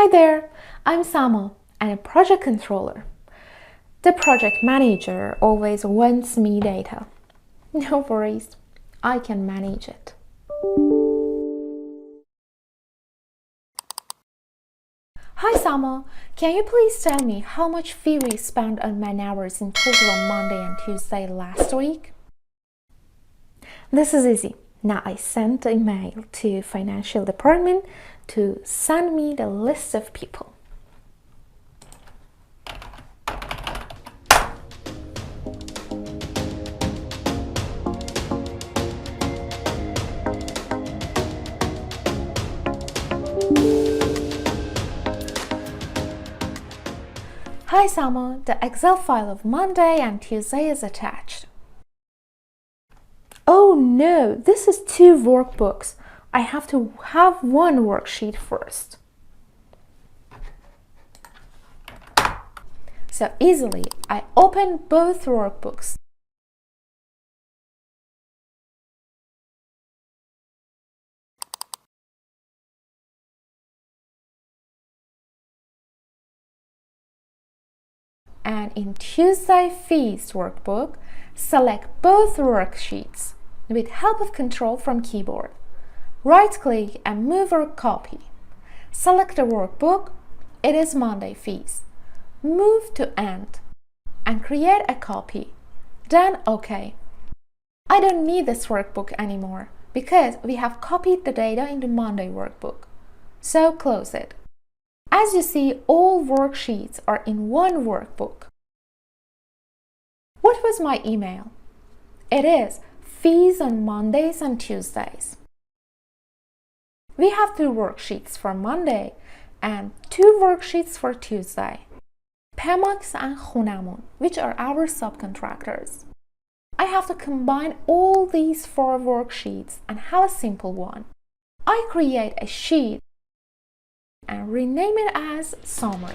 Hi there, I'm Sama, and a project controller. The project manager always wants me data. No worries, I can manage it. Hi Sama, can you please tell me how much fee we spent on man-hours in total on Monday and Tuesday last week? This is easy. Now I sent an email to financial department to send me the list of people. Hi Sama, the Excel file of Monday and Tuesday is attached. Oh no, this is 2 workbooks. I have to have one worksheet first. So easily, I open both workbooks. And in Tuesday fees workbook, select both worksheets with help of Control from keyboard. Right-click and move or copy. Select the workbook, it is Monday fees. Move to End and create a copy. Then OK. I don't need this workbook anymore because we have copied the data in the Monday workbook. So close it. As you see, all worksheets are in one workbook. What was my email? It is fees on Mondays and Tuesdays. We have 2 worksheets for Monday and 2 worksheets for Tuesday. Pemax and Khunamon, which are our subcontractors. I have to combine all these 4 worksheets and have a simple one. I create a sheet and rename it as Summary.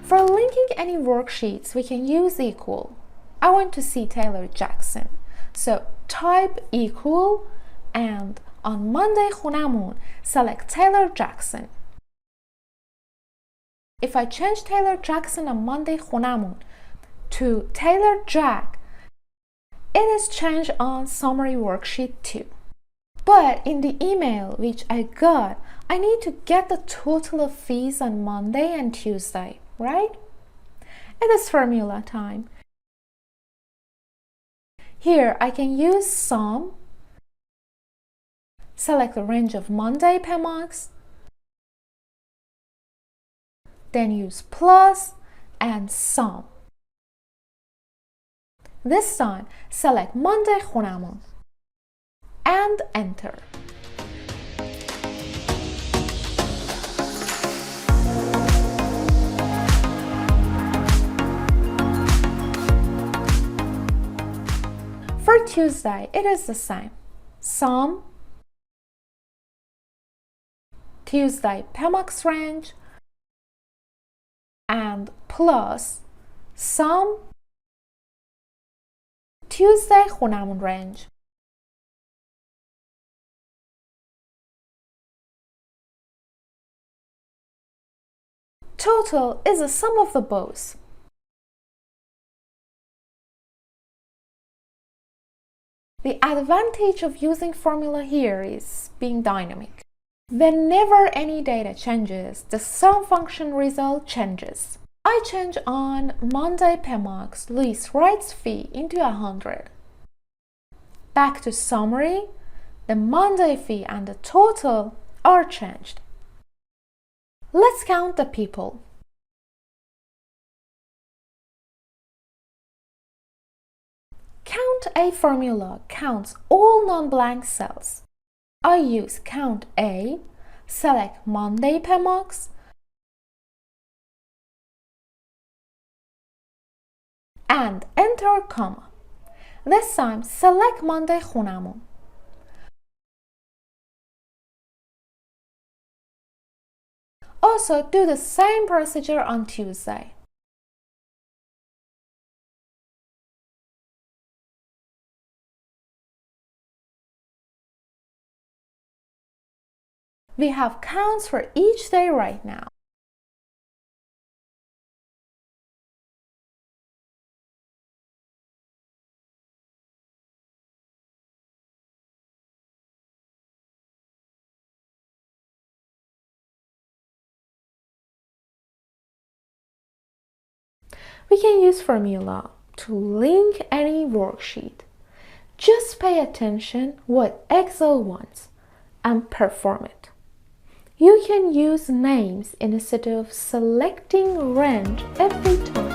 For linking any worksheets, we can use equal. I want to see Taylor Jackson. So type equal and on Monday Khunamon, select Taylor Jackson. If I change Taylor Jackson on Monday Khunamon to Taylor Jack, it is changed on Summary Worksheet 2. But in the email which I got, I need to get the total of fees on Monday and Tuesday, right? It is formula time. Here I can use sum, select the range of Monday Pemax, then use plus and sum. This time select Monday Khunamon and enter. For Tuesday, it is the same. Sum, Tuesday Pemax range, and plus sum, Tuesday Khunamon range. Total is the sum of the both. The advantage of using formula here is being dynamic. Whenever any data changes, the sum function result changes. I change on Monday Pemax Luis writes fee into 100. Back to summary, the Monday fee and the total are changed. Let's count the people. Count A formula counts all non-blank cells. I use count A, select Monday Pemax, and enter comma. This time, select Monday خونمون. Also, do the same procedure on Tuesday. We have counts for each day right now. We can use formula to link any worksheet. Just pay attention what Excel wants and perform it. You can use names instead of selecting range every time.